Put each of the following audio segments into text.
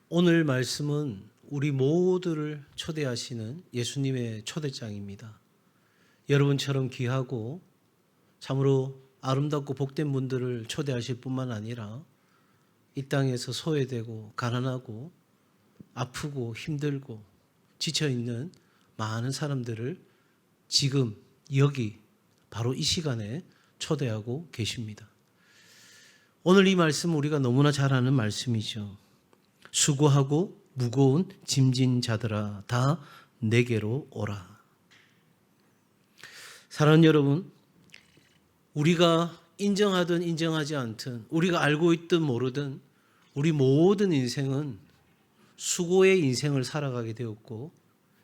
오늘 말씀은 우리 모두를 초대하시는 예수님의 초대장입니다. 여러분처럼 귀하고 참으로 아름답고 복된 분들을 초대하실 뿐만 아니라 이 땅에서 소외되고 가난하고 아프고 힘들고 지쳐있는 많은 사람들을 지금 여기 바로 이 시간에 초대하고 계십니다. 오늘 이 말씀은 우리가 너무나 잘 아는 말씀이죠. 수고하고 무거운 짐진 자들아 다 내게로 오라. 사랑하는 여러분, 우리가 인정하든 인정하지 않든 우리가 알고 있든 모르든 우리 모든 인생은 수고의 인생을 살아가게 되었고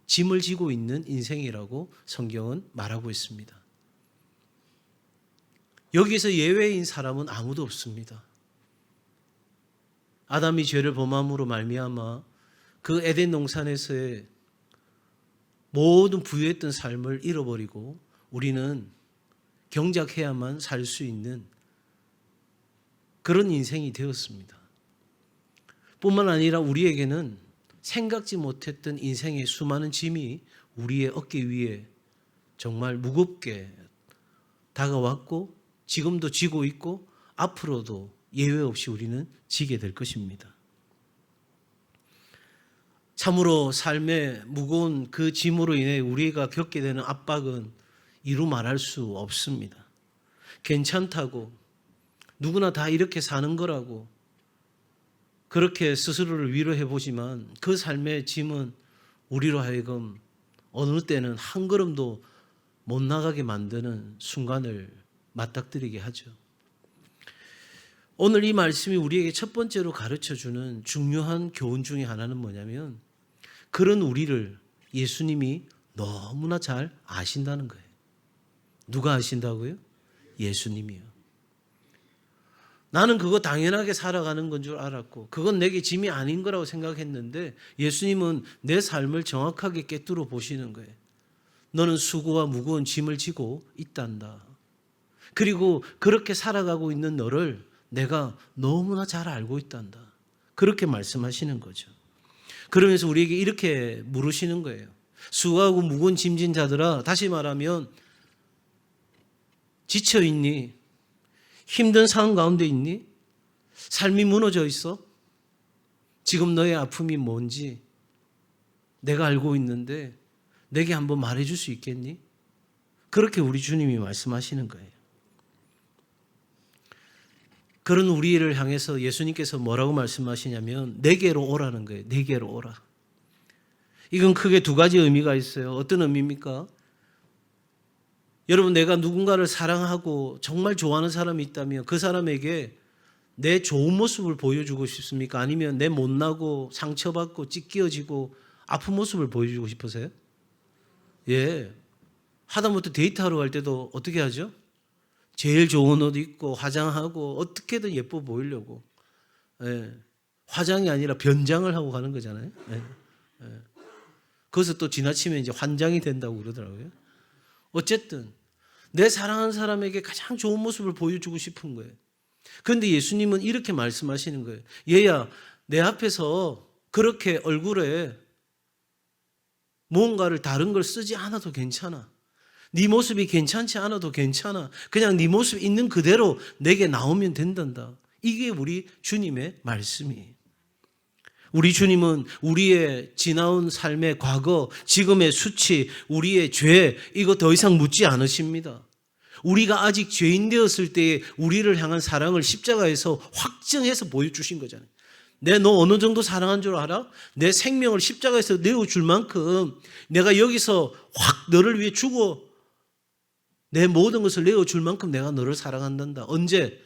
짐을 지고 있는 인생이라고 성경은 말하고 있습니다. 여기서 예외인 사람은 아무도 없습니다. 아담이 죄를 범함으로 말미암아 그 에덴 동산에서의 모든 부유했던 삶을 잃어버리고 우리는 경작해야만 살 수 있는 그런 인생이 되었습니다. 뿐만 아니라 우리에게는 생각지 못했던 인생의 수많은 짐이 우리의 어깨 위에 정말 무겁게 다가왔고 지금도 지고 있고 앞으로도 예외 없이 우리는 지게 될 것입니다. 참으로 삶의 무거운 그 짐으로 인해 우리가 겪게 되는 압박은 이루 말할 수 없습니다. 괜찮다고 누구나 다 이렇게 사는 거라고 그렇게 스스로를 위로해 보지만 그 삶의 짐은 우리로 하여금 어느 때는 한 걸음도 못 나가게 만드는 순간을 맞닥뜨리게 하죠. 오늘 이 말씀이 우리에게 첫 번째로 가르쳐주는 중요한 교훈 중에 하나는 뭐냐면 그런 우리를 예수님이 너무나 잘 아신다는 거예요. 누가 아신다고요? 예수님이요. 나는 그거 당연하게 살아가는 건 줄 알았고 그건 내게 짐이 아닌 거라고 생각했는데 예수님은 내 삶을 정확하게 꿰뚫어 보시는 거예요. 너는 수고와 무거운 짐을 지고 있단다. 그리고 그렇게 살아가고 있는 너를 내가 너무나 잘 알고 있단다. 그렇게 말씀하시는 거죠. 그러면서 우리에게 이렇게 물으시는 거예요. 수고하고 무거운 짐진 자들아, 다시 말하면 지쳐 있니? 힘든 상황 가운데 있니? 삶이 무너져 있어? 지금 너의 아픔이 뭔지 내가 알고 있는데 내게 한번 말해줄 수 있겠니? 그렇게 우리 주님이 말씀하시는 거예요. 그런 우리를 향해서 예수님께서 뭐라고 말씀하시냐면 내게로 오라는 거예요. 내게로 오라. 이건 크게 두 가지 의미가 있어요. 어떤 의미입니까? 여러분, 내가 누군가를 사랑하고 정말 좋아하는 사람이 있다면 그 사람에게 내 좋은 모습을 보여주고 싶습니까? 아니면 내 못나고 상처받고 찢겨지고 아픈 모습을 보여주고 싶으세요? 예. 하다못해 데이트하러 갈 때도 어떻게 하죠? 제일 좋은 옷 입고 화장하고 어떻게든 예뻐 보이려고. 예. 화장이 아니라 변장을 하고 가는 거잖아요. 예. 예. 그것을 또 지나치면 이제 환장이 된다고 그러더라고요. 어쨌든 내 사랑하는 사람에게 가장 좋은 모습을 보여주고 싶은 거예요. 그런데 예수님은 이렇게 말씀하시는 거예요. 얘야, 내 앞에서 그렇게 얼굴에 뭔가를 다른 걸 쓰지 않아도 괜찮아. 네 모습이 괜찮지 않아도 괜찮아. 그냥 네 모습 있는 그대로 내게 나오면 된단다. 이게 우리 주님의 말씀이에요. 우리 주님은 우리의 지나온 삶의 과거, 지금의 수치, 우리의 죄, 이거 더 이상 묻지 않으십니다. 우리가 아직 죄인 되었을 때에 우리를 향한 사랑을 십자가에서 확증해서 보여주신 거잖아요. 내 너 어느 정도 사랑한 줄 알아? 내 생명을 십자가에서 내어줄 만큼 내가 여기서 확 너를 위해 죽어 내 모든 것을 내어줄 만큼 내가 너를 사랑한단다. 언제?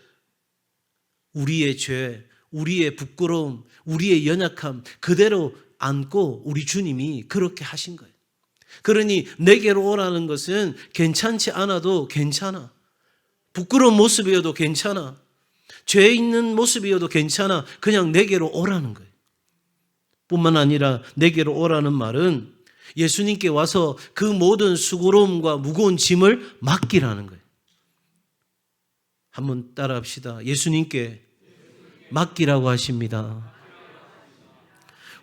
우리의 죄, 우리의 부끄러움, 우리의 연약함 그대로 안고 우리 주님이 그렇게 하신 거예요. 그러니 내게로 오라는 것은 괜찮지 않아도 괜찮아. 부끄러운 모습이어도 괜찮아. 죄 있는 모습이어도 괜찮아. 그냥 내게로 오라는 거예요. 뿐만 아니라 내게로 오라는 말은 예수님께 와서 그 모든 수고로움과 무거운 짐을 맡기라는 거예요. 한번 따라합시다. 예수님께 맡기라고 하십니다.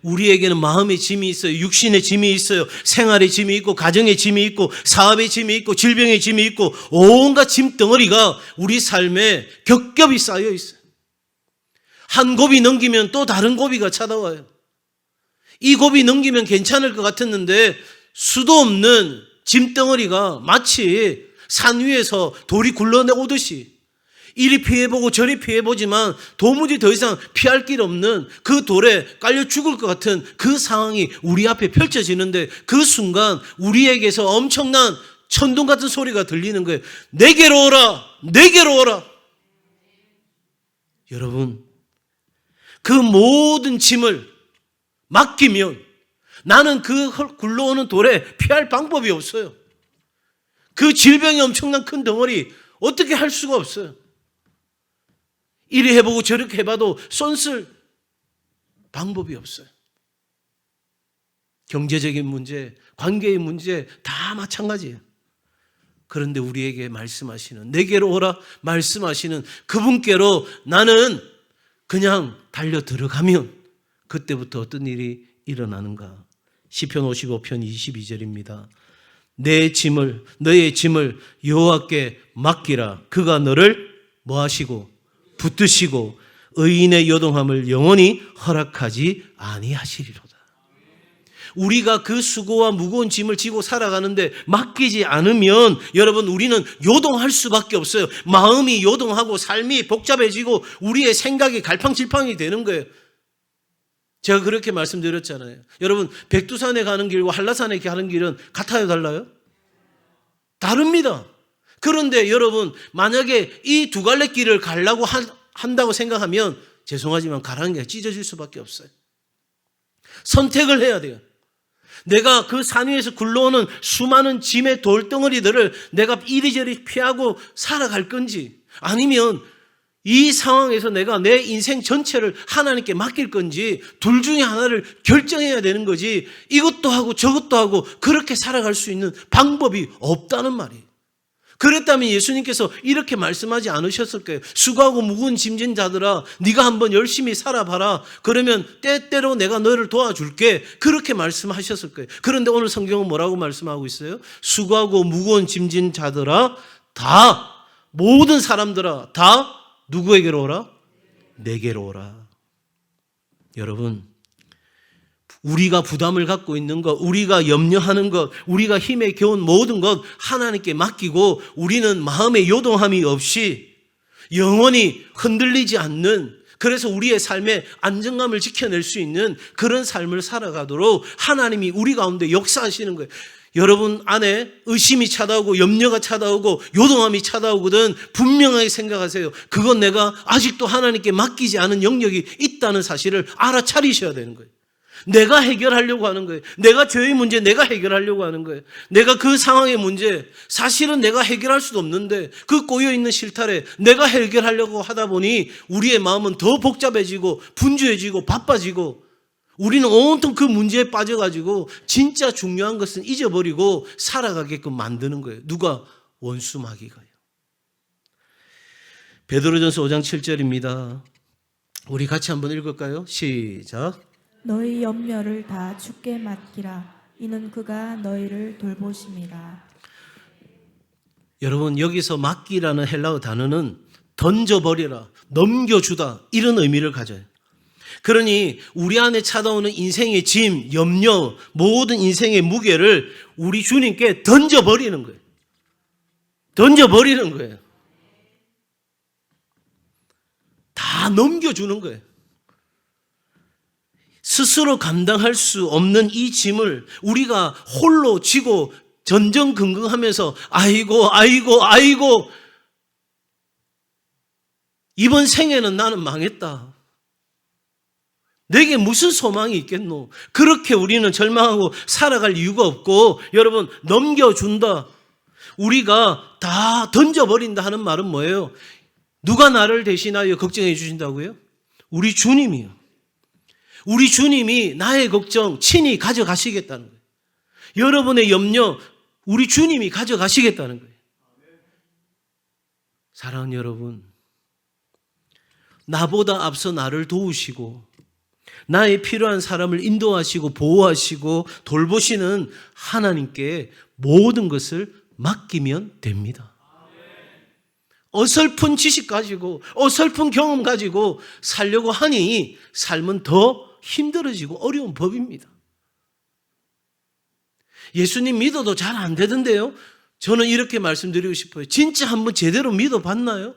우리에게는 마음의 짐이 있어요. 육신의 짐이 있어요. 생활의 짐이 있고 가정의 짐이 있고 사업의 짐이 있고 질병의 짐이 있고 온갖 짐 덩어리가 우리 삶에 겹겹이 쌓여 있어요. 한 고비 넘기면 또 다른 고비가 찾아와요. 이 고비 넘기면 괜찮을 것 같았는데 수도 없는 짐덩어리가 마치 산 위에서 돌이 굴러오듯이 이리 피해보고 저리 피해보지만 도무지 더 이상 피할 길 없는 그 돌에 깔려 죽을 것 같은 그 상황이 우리 앞에 펼쳐지는데 그 순간 우리에게서 엄청난 천둥 같은 소리가 들리는 거예요. 내게로 오라! 내게로 오라! 여러분, 그 모든 짐을 맡기면 나는 그 굴러오는 돌에 피할 방법이 없어요. 그 질병이 엄청난 큰 덩어리 어떻게 할 수가 없어요. 이리 해보고 저렇게 해봐도 손쓸 방법이 없어요. 경제적인 문제, 관계의 문제 다 마찬가지예요. 그런데 우리에게 말씀하시는, 내게로 오라 말씀하시는 그분께로 나는 그냥 달려 들어가면 그때부터 어떤 일이 일어나는가. 시편 55편 22절입니다. 너의 짐을 여호와께 맡기라. 그가 너를 뭐하시고 붙드시고 의인의 요동함을 영원히 허락하지 아니하시리로다. 우리가 그 수고와 무거운 짐을 지고 살아가는데 맡기지 않으면 여러분 우리는 요동할 수밖에 없어요. 마음이 요동하고 삶이 복잡해지고 우리의 생각이 갈팡질팡이 되는 거예요. 제가 그렇게 말씀드렸잖아요. 여러분 백두산에 가는 길과 한라산에 가는 길은 같아요, 달라요? 다릅니다. 그런데 여러분 만약에 이 두 갈래 길을 가려고 한다고 생각하면 죄송하지만 가라는 게 찢어질 수밖에 없어요. 선택을 해야 돼요. 내가 그 산 위에서 굴러오는 수많은 짐의 돌덩어리들을 내가 이리저리 피하고 살아갈 건지 아니면 이 상황에서 내가 내 인생 전체를 하나님께 맡길 건지 둘 중에 하나를 결정해야 되는 거지 이것도 하고 저것도 하고 그렇게 살아갈 수 있는 방법이 없다는 말이에요. 그랬다면 예수님께서 이렇게 말씀하지 않으셨을 거예요. 수고하고 무거운 짐진 자들아 네가 한번 열심히 살아봐라. 그러면 때때로 내가 너를 도와줄게. 그렇게 말씀하셨을 거예요. 그런데 오늘 성경은 뭐라고 말씀하고 있어요? 수고하고 무거운 짐진 자들아 다 모든 사람들아 다 누구에게로 오라? 내게로 오라. 여러분 우리가 부담을 갖고 있는 것, 우리가 염려하는 것, 우리가 힘에 겨운 모든 것 하나님께 맡기고 우리는 마음의 요동함이 없이 영원히 흔들리지 않는 그래서 우리의 삶의 안정감을 지켜낼 수 있는 그런 삶을 살아가도록 하나님이 우리 가운데 역사하시는 거예요. 여러분 안에 의심이 찾아오고 염려가 찾아오고 요동함이 찾아오거든 분명하게 생각하세요. 그건 내가 아직도 하나님께 맡기지 않은 영역이 있다는 사실을 알아차리셔야 되는 거예요. 내가 해결하려고 하는 거예요. 내가 죄의 문제 내가 해결하려고 하는 거예요. 내가 그 상황의 문제 사실은 내가 해결할 수도 없는데 그 꼬여있는 실타래 내가 해결하려고 하다 보니 우리의 마음은 더 복잡해지고 분주해지고 바빠지고 우리는 온통 그 문제에 빠져가지고 진짜 중요한 것은 잊어버리고 살아가게끔 만드는 거예요. 누가? 원수 마귀가요. 베드로전서 5장 7절입니다. 우리 같이 한번 읽을까요? 시작. 너희 염려를 다 주께 맡기라. 이는 그가 너희를 돌보심이라. 여러분 여기서 맡기라는 헬라어 단어는 던져버리라, 넘겨주다 이런 의미를 가져요. 그러니 우리 안에 찾아오는 인생의 짐, 염려, 모든 인생의 무게를 우리 주님께 던져버리는 거예요. 던져버리는 거예요. 다 넘겨주는 거예요. 스스로 감당할 수 없는 이 짐을 우리가 홀로 지고 전전긍긍하면서 아이고 이번 생에는 나는 망했다. 내게 무슨 소망이 있겠노? 그렇게 우리는 절망하고 살아갈 이유가 없고 여러분 넘겨준다. 우리가 다 던져버린다 하는 말은 뭐예요? 누가 나를 대신하여 걱정해 주신다고요? 우리 주님이요. 우리 주님이 나의 걱정 친히 가져가시겠다는 거예요. 여러분의 염려 우리 주님이 가져가시겠다는 거예요. 사랑하는 여러분, 나보다 앞서 나를 도우시고 나의 필요한 사람을 인도하시고 보호하시고 돌보시는 하나님께 모든 것을 맡기면 됩니다. 어설픈 지식 가지고 어설픈 경험 가지고 살려고 하니 삶은 더 힘들어지고 어려운 법입니다. 예수님 믿어도 잘 안 되던데요. 저는 이렇게 말씀드리고 싶어요. 진짜 한번 제대로 믿어봤나요?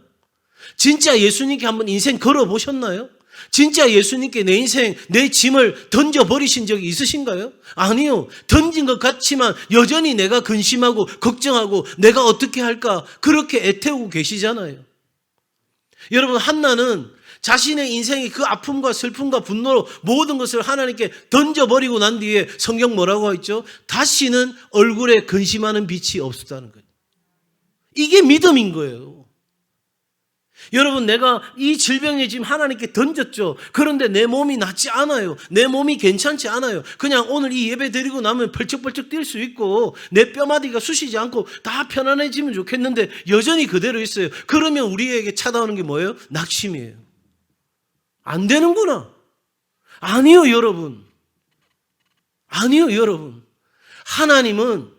진짜 예수님께 한번 인생 걸어보셨나요? 진짜 예수님께 내 인생, 내 짐을 던져버리신 적이 있으신가요? 아니요. 던진 것 같지만 여전히 내가 근심하고 걱정하고 내가 어떻게 할까 그렇게 애태우고 계시잖아요. 여러분, 한나는 자신의 인생의 그 아픔과 슬픔과 분노로 모든 것을 하나님께 던져버리고 난 뒤에 성경 뭐라고 했죠? 다시는 얼굴에 근심하는 빛이 없었다는 거예요. 이게 믿음인 거예요. 여러분, 내가 이 질병에 지금 하나님께 던졌죠. 그런데 내 몸이 낫지 않아요. 내 몸이 괜찮지 않아요. 그냥 오늘 이 예배 드리고 나면 벌쩍벌쩍 뛸 수 있고 내 뼈마디가 쑤시지 않고 다 편안해지면 좋겠는데 여전히 그대로 있어요. 그러면 우리에게 찾아오는 게 뭐예요? 낙심이에요. 안 되는구나. 아니요, 여러분. 아니요, 여러분. 하나님은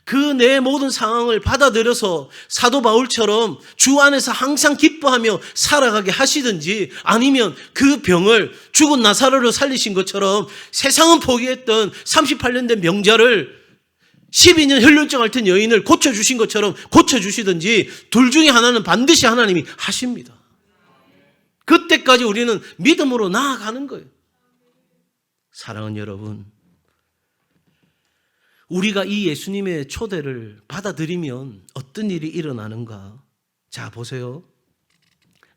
그 내 모든 상황을 받아들여서 사도 바울처럼 주 안에서 항상 기뻐하며 살아가게 하시든지 아니면 그 병을 죽은 나사로를 살리신 것처럼 세상은 포기했던 38년 된 명자를 12년 혈륜증 앓던 여인을 고쳐주신 것처럼 고쳐주시든지 둘 중에 하나는 반드시 하나님이 하십니다. 그때까지 우리는 믿음으로 나아가는 거예요. 사랑하는 여러분, 우리가 이 예수님의 초대를 받아들이면 어떤 일이 일어나는가? 자, 보세요.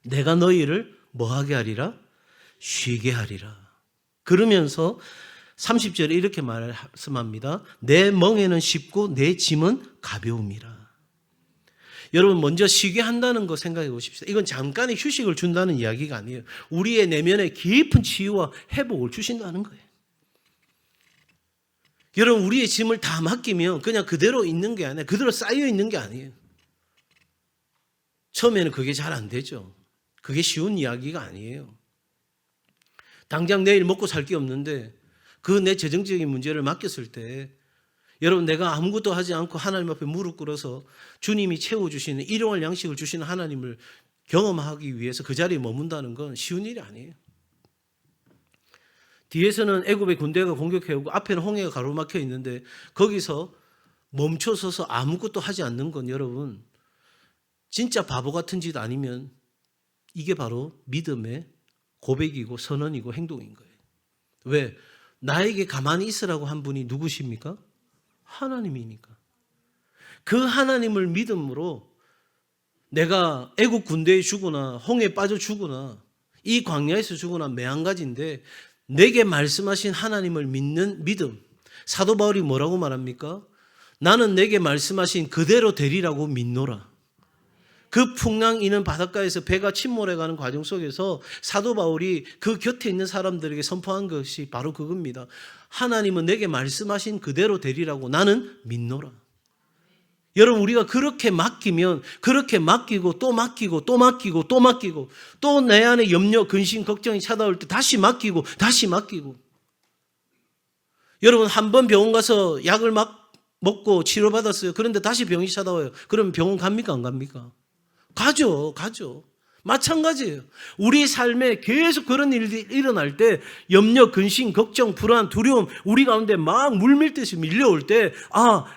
내가 너희를 뭐하게 하리라? 쉬게 하리라. 그러면서 30절에 이렇게 말씀합니다. 내 멍에는 쉽고 내 짐은 가벼움이라. 여러분, 먼저 쉬게 한다는 거 생각해 보십시오. 이건 잠깐의 휴식을 준다는 이야기가 아니에요. 우리의 내면에 깊은 치유와 회복을 주신다는 거예요. 여러분, 우리의 짐을 다 맡기면 그냥 그대로 있는 게 아니에요. 그대로 쌓여 있는 게 아니에요. 처음에는 그게 잘 안 되죠. 그게 쉬운 이야기가 아니에요. 당장 내일 먹고 살 게 없는데 그 내 재정적인 문제를 맡겼을 때 여러분, 내가 아무것도 하지 않고 하나님 앞에 무릎 꿇어서 주님이 채워주시는 일용할 양식을 주시는 하나님을 경험하기 위해서 그 자리에 머문다는 건 쉬운 일이 아니에요. 뒤에서는 애굽의 군대가 공격해오고 앞에는 홍해가 가로막혀 있는데 거기서 멈춰서서 아무것도 하지 않는 건 여러분 진짜 바보 같은 짓 아니면 이게 바로 믿음의 고백이고 선언이고 행동인 거예요. 왜? 나에게 가만히 있으라고 한 분이 누구십니까? 하나님이니까. 그 하나님을 믿음으로 내가 애국 군대에 죽거나 홍해에 빠져 죽거나 이 광야에서 죽거나 매한가지인데 내게 말씀하신 하나님을 믿는 믿음. 사도 바울이 뭐라고 말합니까? 나는 내게 말씀하신 그대로 되리라고 믿노라. 그 풍랑 이는 바닷가에서 배가 침몰해가는 과정 속에서 사도 바울이 그 곁에 있는 사람들에게 선포한 것이 바로 그겁니다. 하나님은 내게 말씀하신 그대로 되리라고 나는 믿노라. 여러분, 우리가 그렇게 맡기면 그렇게 맡기고 또 맡기고 또 맡기고 또 맡기고 또 내 안에 염려, 근심, 걱정이 찾아올 때 다시 맡기고 다시 맡기고. 여러분, 한 번 병원 가서 약을 막 먹고 치료받았어요. 그런데 다시 병이 찾아와요. 그러면 병원 갑니까? 안 갑니까? 가죠. 마찬가지예요. 우리 삶에 계속 그런 일이 일어날 때 염려, 근심, 걱정, 불안, 두려움 우리 가운데 막 물밀듯이 밀려올 때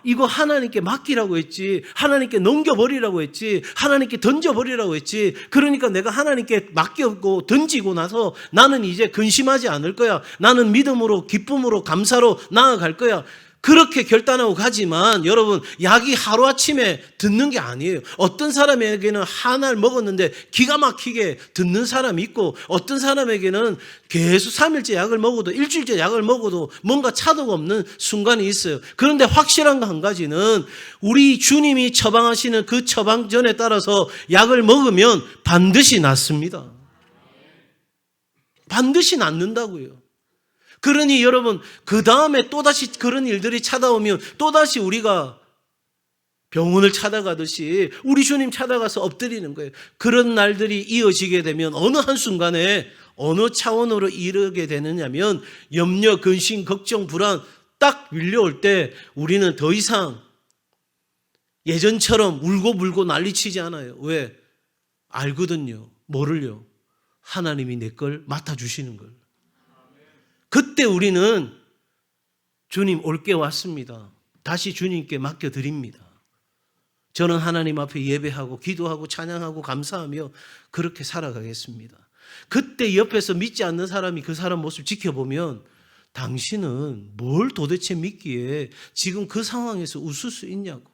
이거 하나님께 맡기라고 했지, 하나님께 넘겨버리라고 했지, 하나님께 던져버리라고 했지. 그러니까 내가 하나님께 맡겼고 던지고 나서 나는 이제 근심하지 않을 거야. 나는 믿음으로 기쁨으로 감사로 나아갈 거야. 그렇게 결단하고 가지만 여러분, 약이 하루아침에 듣는 게 아니에요. 어떤 사람에게는 하나를 먹었는데 기가 막히게 듣는 사람이 있고 어떤 사람에게는 계속 3일째 약을 먹어도 일주일째 약을 먹어도 뭔가 차도가 없는 순간이 있어요. 그런데 확실한 거 한 가지는 우리 주님이 처방하시는 그 처방전에 따라서 약을 먹으면 반드시 낫습니다. 반드시 낫는다고요. 그러니 여러분, 그 다음에 또다시 그런 일들이 찾아오면 또다시 우리가 병원을 찾아가듯이 우리 주님 찾아가서 엎드리는 거예요. 그런 날들이 이어지게 되면 어느 한순간에 어느 차원으로 이르게 되느냐면 염려, 근심, 걱정, 불안 딱 밀려올 때 우리는 더 이상 예전처럼 울고불고 난리치지 않아요. 왜? 알거든요. 뭐를요? 하나님이 내 걸 맡아주시는 걸. 그때 우리는 주님 올게 왔습니다. 다시 주님께 맡겨드립니다. 저는 하나님 앞에 예배하고 기도하고 찬양하고 감사하며 그렇게 살아가겠습니다. 그때 옆에서 믿지 않는 사람이 그 사람 모습 지켜보면 당신은 뭘 도대체 믿기에 지금 그 상황에서 웃을 수 있냐고,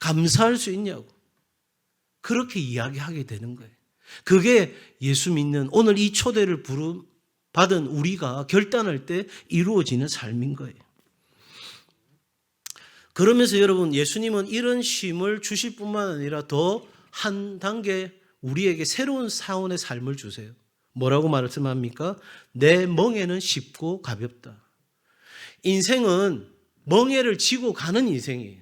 감사할 수 있냐고 그렇게 이야기하게 되는 거예요. 그게 예수 믿는 오늘 이 초대를 받은 우리가 결단할 때 이루어지는 삶인 거예요. 그러면서 여러분, 예수님은 이런 쉼을 주실 뿐만 아니라 더 한 단계 우리에게 새로운 사원의 삶을 주세요. 뭐라고 말씀합니까? 내 멍에는 쉽고 가볍다. 인생은 멍에를 지고 가는 인생이에요.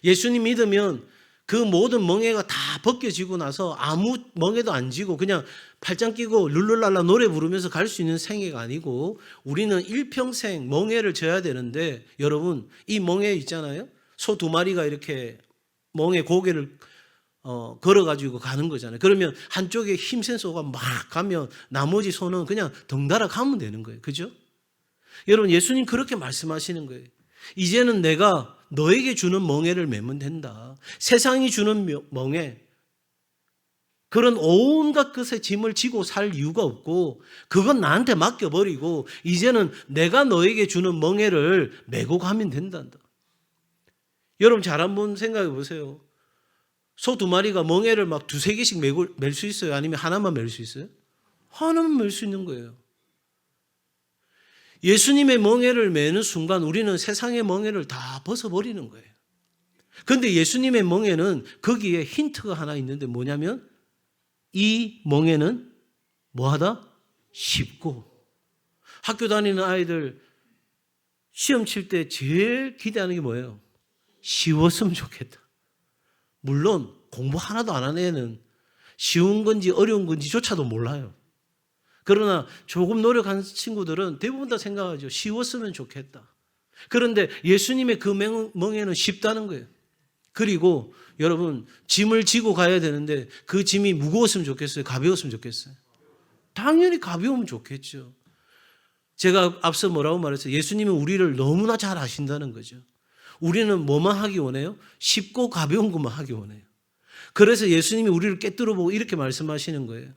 예수님 믿으면 그 모든 멍에가 다 벗겨지고 나서 아무 멍에도 안 지고 그냥 팔짱 끼고 룰루랄라 노래 부르면서 갈 수 있는 생애가 아니고 우리는 일평생 멍에를 져야 되는데 여러분, 이 멍에 있잖아요. 소 2마리가 이렇게 멍에 고개를 걸어가지고 가는 거잖아요. 그러면 한쪽에 힘센 소가 막 가면 나머지 소는 그냥 덩달아 가면 되는 거예요. 그죠? 여러분, 예수님 그렇게 말씀하시는 거예요. 이제는 내가 너에게 주는 멍에를 메면 된다. 세상이 주는 멍에, 그런 온갖 것의 짐을 지고 살 이유가 없고 그건 나한테 맡겨버리고 이제는 내가 너에게 주는 멍에를 메고 가면 된단다. 여러분 잘 한번 생각해 보세요. 소 2마리가 멍에를 막 2-3개씩 멜 수 있어요? 아니면 하나만 멜 수 있어요? 하나만 멜 수 있는 거예요. 예수님의 멍에를 메는 순간 우리는 세상의 멍에를 다 벗어버리는 거예요. 그런데 예수님의 멍에는 거기에 힌트가 하나 있는데 뭐냐면 이 멍에는 뭐하다? 쉽고. 학교 다니는 아이들 시험 칠 때 제일 기대하는 게 뭐예요? 쉬웠으면 좋겠다. 물론 공부 하나도 안 하는 애는 쉬운 건지 어려운 건지조차도 몰라요. 그러나 조금 노력한 친구들은 대부분 다 생각하죠. 쉬웠으면 좋겠다. 그런데 예수님의 그 멍에는 쉽다는 거예요. 그리고 여러분, 짐을 지고 가야 되는데 그 짐이 무거웠으면 좋겠어요? 가벼웠으면 좋겠어요? 당연히 가벼우면 좋겠죠. 제가 앞서 뭐라고 말했어요? 예수님은 우리를 너무나 잘 아신다는 거죠. 우리는 뭐만 하기 원해요? 쉽고 가벼운 것만 하기 원해요. 그래서 예수님이 우리를 깨뜨려 보고 이렇게 말씀하시는 거예요.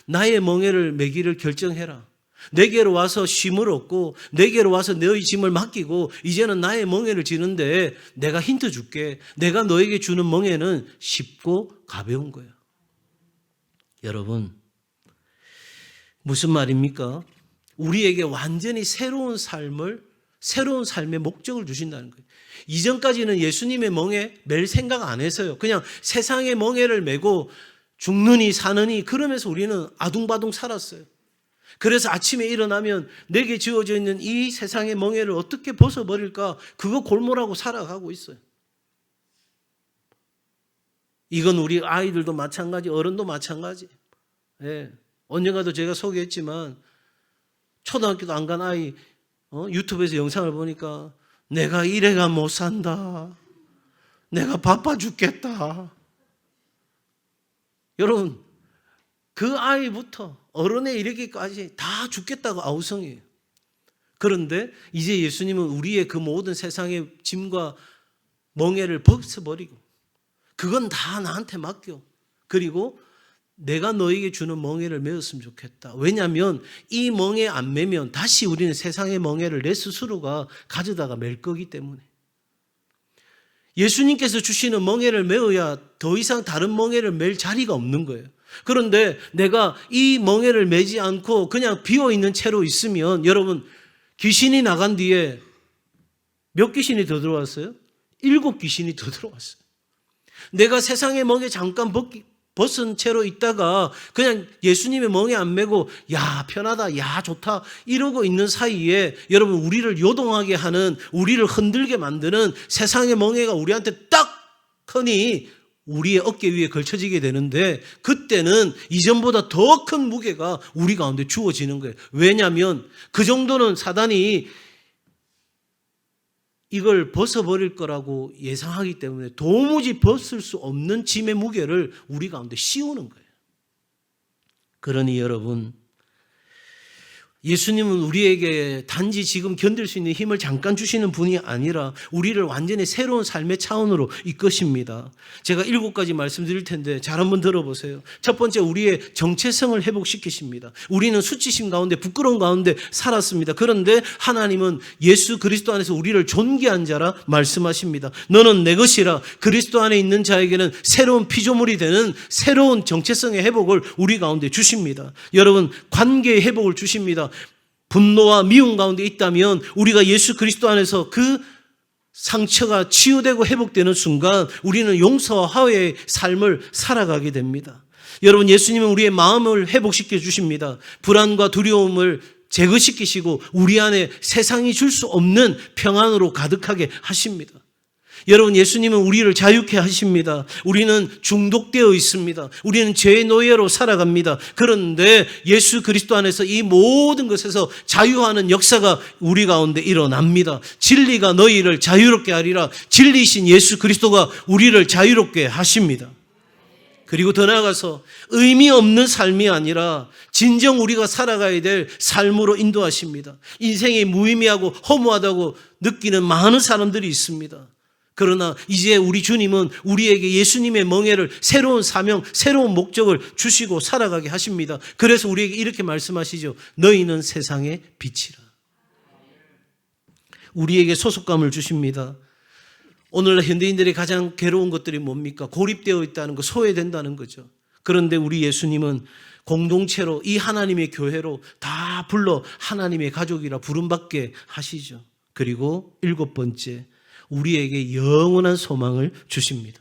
나의 멍에를 메기를 결정해라. 내게로 와서 쉼을 얻고 내게로 와서 너희 짐을 맡기고 이제는 나의 멍에를 지는데 내가 힌트 줄게. 내가 너에게 주는 멍에는 쉽고 가벼운 거야. 여러분, 무슨 말입니까? 우리에게 완전히 새로운 삶의 목적을 주신다는 거예요. 이전까지는 예수님의 멍에 멜 생각 안 했어요. 그냥 세상의 멍에를 메고 죽느니 사느니 그러면서 우리는 아둥바둥 살았어요. 그래서 아침에 일어나면 내게 지어져 있는 이 세상의 멍에를 어떻게 벗어버릴까? 그거 골몰하고 살아가고 있어요. 이건 우리 아이들도 마찬가지, 어른도 마찬가지. 예. 언젠가도 제가 소개했지만 초등학교도 안 간 아이 유튜브에서 영상을 보니까 내가 이래가 못 산다. 내가 바빠 죽겠다. 여러분, 그 아이부터 어른에 이르기까지 다 죽겠다고 아우성이에요. 그런데 이제 예수님은 우리의 그 모든 세상의 짐과 멍에를 벗어버리고 그건 다 나한테 맡겨. 그리고 내가 너에게 주는 멍에를 메었으면 좋겠다. 왜냐하면 이 멍에 안 메면 다시 우리는 세상의 멍에를 내 스스로가 가져다가 맬 거기 때문에. 예수님께서 주시는 멍에를 메어야 더 이상 다른 멍에를 맬 자리가 없는 거예요. 그런데 내가 이 멍에를 메지 않고 그냥 비어있는 채로 있으면 여러분, 귀신이 나간 뒤에 몇 귀신이 더 들어왔어요? 7 귀신이 더 들어왔어요. 내가 세상의 멍에 잠깐 벗은 채로 있다가 그냥 예수님의 멍에 안 메고 야 편하다, 야 좋다 이러고 있는 사이에 여러분, 우리를 요동하게 하는, 우리를 흔들게 만드는 세상의 멍에가 우리한테 딱 흔히 우리의 어깨 위에 걸쳐지게 되는데 그때는 이전보다 더 큰 무게가 우리 가운데 주어지는 거예요. 왜냐하면 그 정도는 사단이 이걸 벗어버릴 거라고 예상하기 때문에 도무지 벗을 수 없는 짐의 무게를 우리 가운데 씌우는 거예요. 그러니 여러분, 예수님은 우리에게 단지 지금 견딜 수 있는 힘을 잠깐 주시는 분이 아니라 우리를 완전히 새로운 삶의 차원으로 이끄십니다. 제가 7가지 말씀드릴 텐데 잘 한번 들어보세요. 첫 번째, 우리의 정체성을 회복시키십니다. 우리는 수치심 가운데 부끄러움 가운데 살았습니다. 그런데 하나님은 예수 그리스도 안에서 우리를 존귀한 자라 말씀하십니다. 너는 내 것이라. 그리스도 안에 있는 자에게는 새로운 피조물이 되는 새로운 정체성의 회복을 우리 가운데 주십니다. 여러분, 관계의 회복을 주십니다. 분노와 미움 가운데 있다면 우리가 예수 그리스도 안에서 그 상처가 치유되고 회복되는 순간 우리는 용서와 화해의 삶을 살아가게 됩니다. 여러분, 예수님은 우리의 마음을 회복시켜 주십니다. 불안과 두려움을 제거시키시고 우리 안에 세상이 줄 수 없는 평안으로 가득하게 하십니다. 여러분, 예수님은 우리를 자유케 하십니다. 우리는 중독되어 있습니다. 우리는 죄의 노예로 살아갑니다. 그런데 예수 그리스도 안에서 이 모든 것에서 자유하는 역사가 우리 가운데 일어납니다. 진리가 너희를 자유롭게 하리라. 진리이신 예수 그리스도가 우리를 자유롭게 하십니다. 그리고 더 나아가서 의미 없는 삶이 아니라 진정 우리가 살아가야 될 삶으로 인도하십니다. 인생이 무의미하고 허무하다고 느끼는 많은 사람들이 있습니다. 그러나 이제 우리 주님은 우리에게 예수님의 멍에를 새로운 사명, 새로운 목적을 주시고 살아가게 하십니다. 그래서 우리에게 이렇게 말씀하시죠. 너희는 세상의 빛이라. 우리에게 소속감을 주십니다. 오늘날 현대인들이 가장 괴로운 것들이 뭡니까? 고립되어 있다는 거, 소외된다는 거죠. 그런데 우리 예수님은 공동체로 이 하나님의 교회로 다 불러 하나님의 가족이라 부름받게 하시죠. 그리고 7번째, 우리에게 영원한 소망을 주십니다.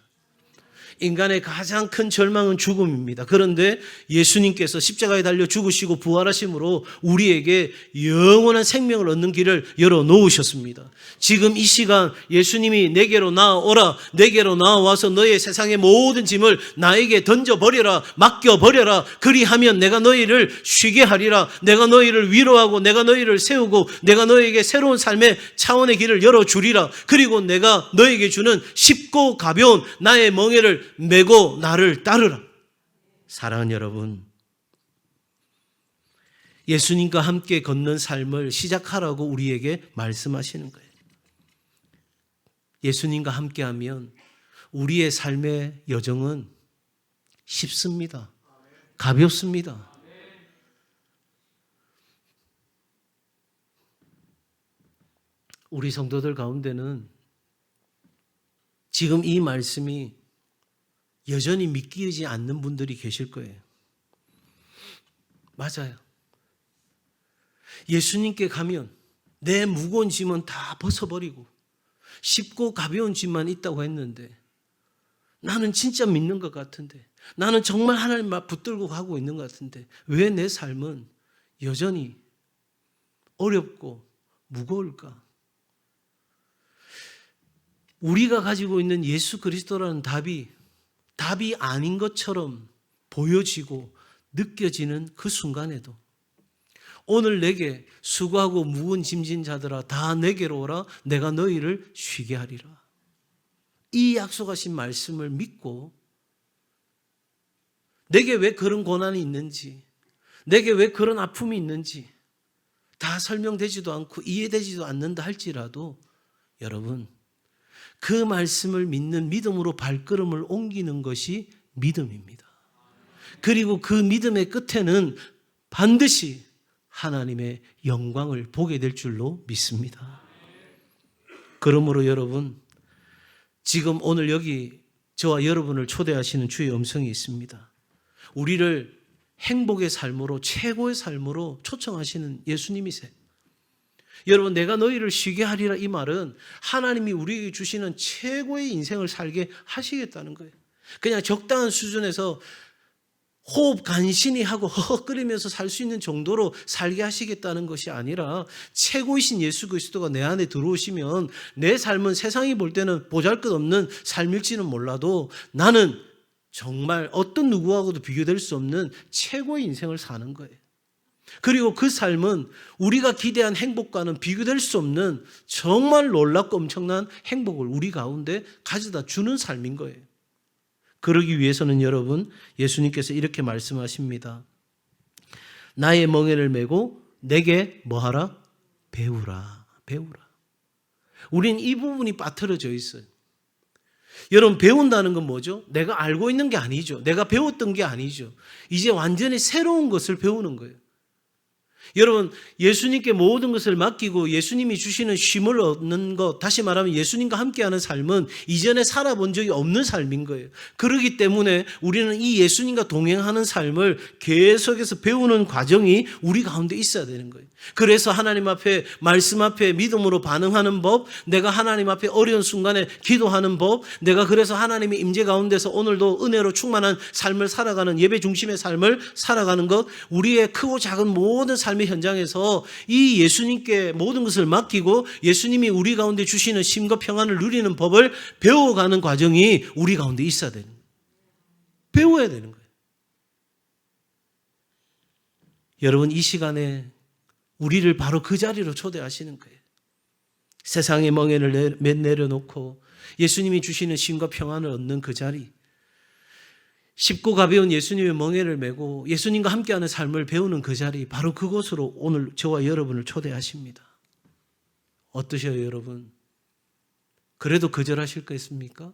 인간의 가장 큰 절망은 죽음입니다. 그런데 예수님께서 십자가에 달려 죽으시고 부활하심으로 우리에게 영원한 생명을 얻는 길을 열어놓으셨습니다. 지금 이 시간 예수님이 내게로 나아오라, 내게로 나와서 너의 세상의 모든 짐을 나에게 던져버려라, 맡겨버려라. 그리하면 내가 너희를 쉬게 하리라. 내가 너희를 위로하고 내가 너희를 세우고 내가 너희에게 새로운 삶의 차원의 길을 열어주리라. 그리고 내가 너희에게 주는 쉽고 가벼운 나의 멍에를 메고 나를 따르라. 사랑하는 여러분, 예수님과 함께 걷는 삶을 시작하라고 우리에게 말씀하시는 거예요. 예수님과 함께하면 우리의 삶의 여정은 쉽습니다. 가볍습니다. 우리 성도들 가운데는 지금 이 말씀이 여전히 믿기지 않는 분들이 계실 거예요. 맞아요. 예수님께 가면 내 무거운 짐은 다 벗어버리고 쉽고 가벼운 짐만 있다고 했는데 나는 진짜 믿는 것 같은데 나는 정말 하나님 말 붙들고 가고 있는 것 같은데 왜 내 삶은 여전히 어렵고 무거울까? 우리가 가지고 있는 예수 그리스도라는 답이 아닌 것처럼 보여지고 느껴지는 그 순간에도 오늘 내게 수고하고 무거운 짐진 자들아 다 내게로 오라. 내가 너희를 쉬게 하리라. 이 약속하신 말씀을 믿고 내게 왜 그런 고난이 있는지, 내게 왜 그런 아픔이 있는지 다 설명되지도 않고 이해되지도 않는다 할지라도 여러분, 그 말씀을 믿는 믿음으로 발걸음을 옮기는 것이 믿음입니다. 그리고 그 믿음의 끝에는 반드시 하나님의 영광을 보게 될 줄로 믿습니다. 그러므로 여러분, 지금 오늘 여기 저와 여러분을 초대하시는 주의 음성이 있습니다. 우리를 행복의 삶으로, 최고의 삶으로 초청하시는 예수님이세요. 여러분, 내가 너희를 쉬게 하리라, 이 말은 하나님이 우리에게 주시는 최고의 인생을 살게 하시겠다는 거예요. 그냥 적당한 수준에서 호흡 간신히 하고 허헉거리면서 살 수 있는 정도로 살게 하시겠다는 것이 아니라 최고이신 예수 그리스도가 내 안에 들어오시면 내 삶은 세상이 볼 때는 보잘것없는 삶일지는 몰라도 나는 정말 어떤 누구하고도 비교될 수 없는 최고의 인생을 사는 거예요. 그리고 그 삶은 우리가 기대한 행복과는 비교될 수 없는 정말 놀랍고 엄청난 행복을 우리 가운데 가져다 주는 삶인 거예요. 그러기 위해서는 여러분, 예수님께서 이렇게 말씀하십니다. 나의 멍에를 메고 내게 뭐하라? 배우라. 배우라. 우린 이 부분이 빠뜨려져 있어요. 여러분, 배운다는 건 뭐죠? 내가 알고 있는 게 아니죠. 내가 배웠던 게 아니죠. 이제 완전히 새로운 것을 배우는 거예요. 여러분, 예수님께 모든 것을 맡기고 예수님이 주시는 쉼을 얻는 것, 다시 말하면 예수님과 함께하는 삶은 이전에 살아본 적이 없는 삶인 거예요. 그렇기 때문에 우리는 이 예수님과 동행하는 삶을 계속해서 배우는 과정이 우리 가운데 있어야 되는 거예요. 그래서 하나님 앞에, 말씀 앞에 믿음으로 반응하는 법, 내가 하나님 앞에 어려운 순간에 기도하는 법, 내가 그래서 하나님의 임재 가운데서 오늘도 은혜로 충만한 삶을 살아가는, 예배 중심의 삶을 살아가는 것, 우리의 크고 작은 모든 삶의 현장에서 이 예수님께 모든 것을 맡기고 예수님이 우리 가운데 주시는 쉼과 평안을 누리는 법을 배워가는 과정이 우리 가운데 있어야 되는 거예요. 배워야 되는 거예요. 여러분, 이 시간에 우리를 바로 그 자리로 초대하시는 거예요. 세상의 멍에를 내려놓고 예수님이 주시는 쉼과 평안을 얻는 그 자리, 쉽고 가벼운 예수님의 멍에를 메고 예수님과 함께하는 삶을 배우는 그 자리, 바로 그곳으로 오늘 저와 여러분을 초대하십니다. 어떠셔요, 여러분? 그래도 거절하실 거 있습니까?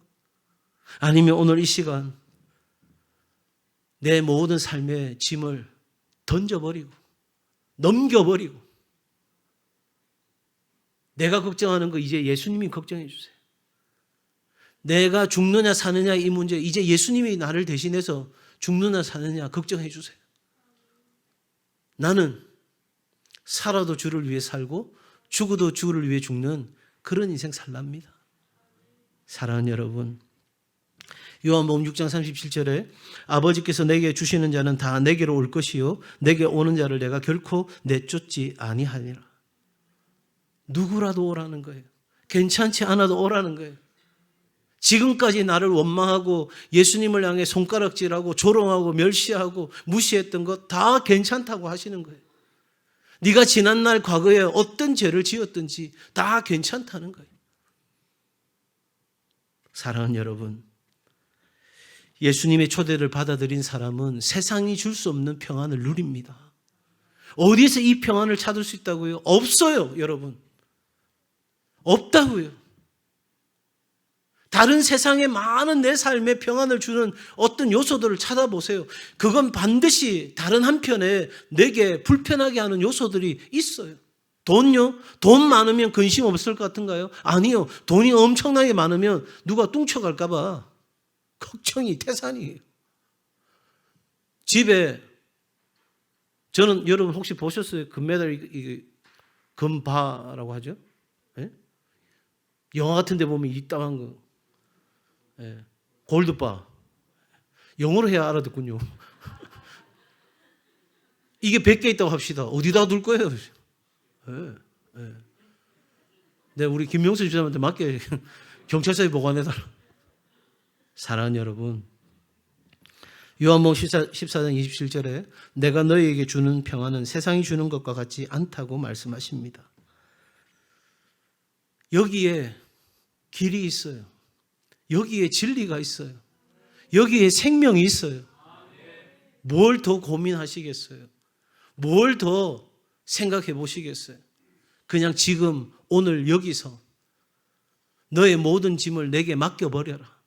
아니면 오늘 이 시간 내 모든 삶의 짐을 던져버리고 넘겨버리고 내가 걱정하는 거 이제 예수님이 걱정해 주세요. 내가 죽느냐 사느냐 이 문제, 이제 예수님이 나를 대신해서 죽느냐 사느냐 걱정해 주세요. 나는 살아도 주를 위해 살고 죽어도 주를 위해 죽는 그런 인생 살랍니다. 사랑하는 여러분, 요한복음 6장 37절에 아버지께서 내게 주시는 자는 다 내게로 올 것이요 내게 오는 자를 내가 결코 내쫓지 아니하리라. 누구라도 오라는 거예요. 괜찮지 않아도 오라는 거예요. 지금까지 나를 원망하고 예수님을 향해 손가락질하고 조롱하고 멸시하고 무시했던 것 다 괜찮다고 하시는 거예요. 네가 지난날 과거에 어떤 죄를 지었든지 다 괜찮다는 거예요. 사랑하는 여러분, 예수님의 초대를 받아들인 사람은 세상이 줄 수 없는 평안을 누립니다. 어디에서 이 평안을 찾을 수 있다고요? 없어요, 여러분. 없다고요. 다른 세상에 많은 내 삶에 평안을 주는 어떤 요소들을 찾아보세요. 그건 반드시 다른 한편에 내게 불편하게 하는 요소들이 있어요. 돈요? 돈 많으면 근심 없을 것 같은가요? 아니요. 돈이 엄청나게 많으면 누가 뚱쳐갈까 봐 걱정이 태산이에요. 집에 저는 여러분 혹시 보셨어요? 금메달 금바라고 하죠? 예? 영화 같은 데 보면 이따만 거. 예. 골드바. 영어로 해야 알아듣군요. 이게 100개 있다고 합시다. 어디다 둘 거예요? 예. 예. 네, 우리 김명수 집사님한테 맞게 경찰서에 보관해달라. 사랑하는 여러분, 요한복음 14장 27절에 내가 너희에게 주는 평안은 세상이 주는 것과 같지 않다고 말씀하십니다. 여기에 길이 있어요. 여기에 진리가 있어요. 여기에 생명이 있어요. 뭘 더 고민하시겠어요? 뭘 더 생각해 보시겠어요? 그냥 지금 오늘 여기서 너의 모든 짐을 내게 맡겨버려라.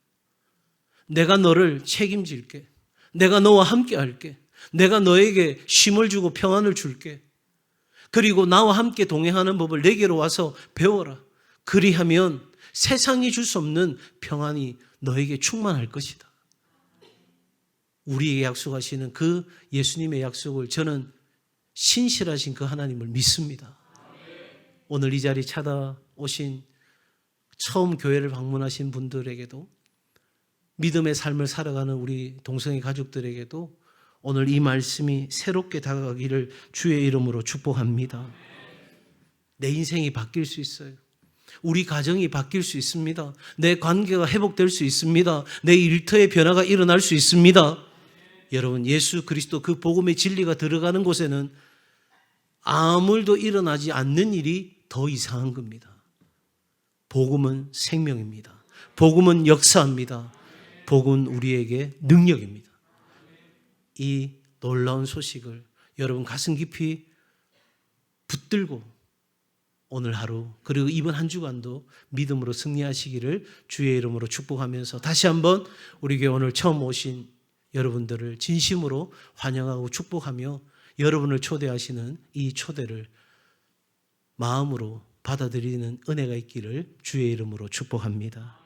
내가 너를 책임질게. 내가 너와 함께 할게. 내가 너에게 쉼을 주고 평안을 줄게. 그리고 나와 함께 동행하는 법을 내게로 와서 배워라. 그리하면 세상이 줄 수 없는 평안이 너에게 충만할 것이다. 우리에게 약속하시는 그 예수님의 약속을 저는 신실하신 그 하나님을 믿습니다. 오늘 이 자리 찾아오신 처음 교회를 방문하신 분들에게도 믿음의 삶을 살아가는 우리 동성애 가족들에게도 오늘 이 말씀이 새롭게 다가가기를 주의 이름으로 축복합니다. 내 인생이 바뀔 수 있어요. 우리 가정이 바뀔 수 있습니다. 내 관계가 회복될 수 있습니다. 내 일터의 변화가 일어날 수 있습니다. 여러분, 예수 그리스도 그 복음의 진리가 들어가는 곳에는 아무 일도 일어나지 않는 일이 더 이상한 겁니다. 복음은 생명입니다. 복음은 역사입니다. 복음은 우리에게 능력입니다. 이 놀라운 소식을 여러분 가슴 깊이 붙들고 오늘 하루 그리고 이번 한 주간도 믿음으로 승리하시기를 주의 이름으로 축복하면서 다시 한번 우리 교회 오늘 처음 오신 여러분들을 진심으로 환영하고 축복하며 여러분을 초대하시는 이 초대를 마음으로 받아들이는 은혜가 있기를 주의 이름으로 축복합니다.